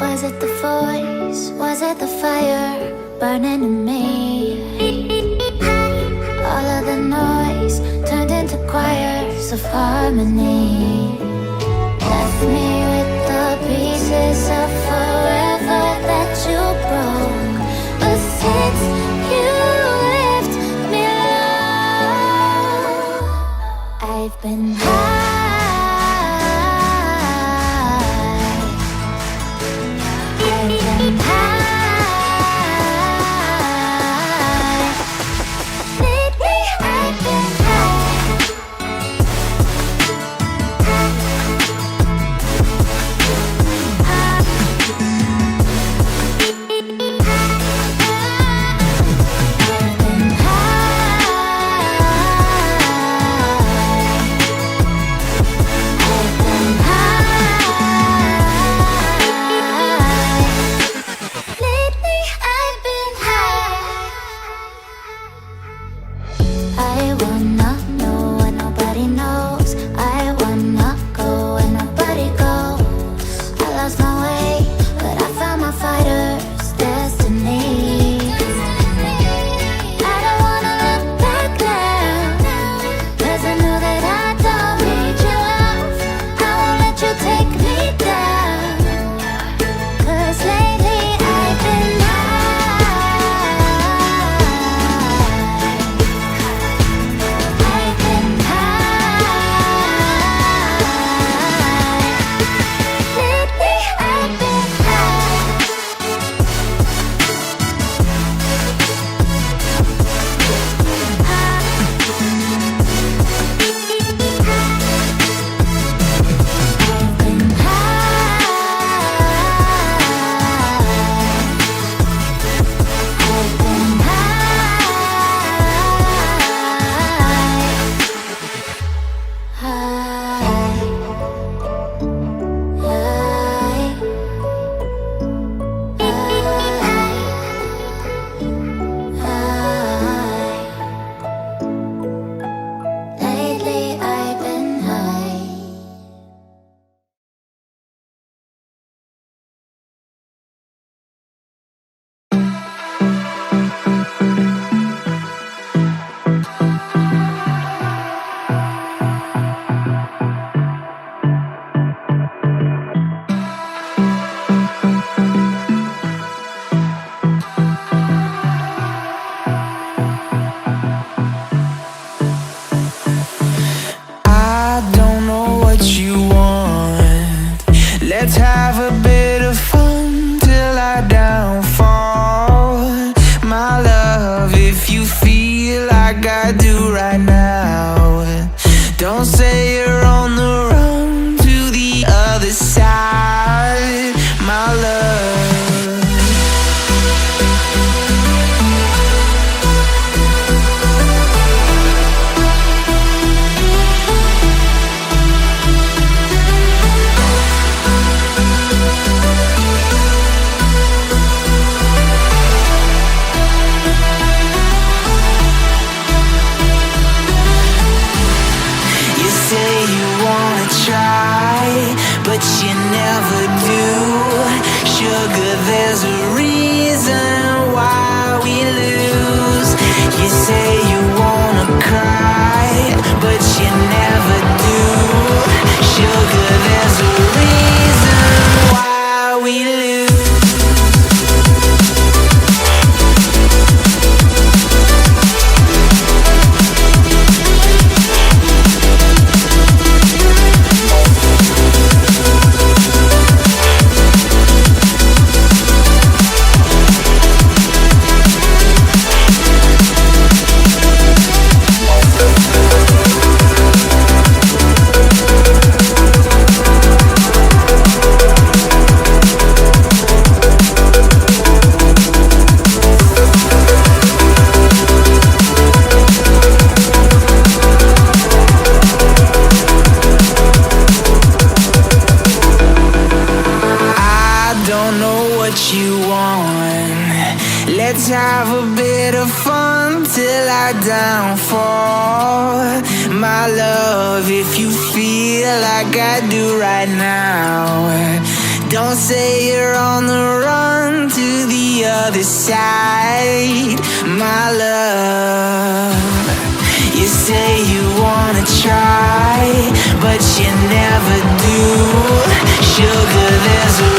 Was it the voice? Was it the fire burning in me? All of the noise turned into choirs of harmony. Left me with the pieces of forever that you broke. But since you left me low, I've been high. Let's have a bit of fun till I downfall. My love, if you feel like I do right now, don't say you're on the run to the other side, my love. But you never do. Sugar, there's a reason why we lose. You say you wanna cry, but you never do. Sugar, there's a reason why we lose. Let's have a bit of fun till I downfall. My love, if you feel like I do right now, Don't say you're on the run to the other side, my love. You say you wanna try, but you never do. Sugar, there's a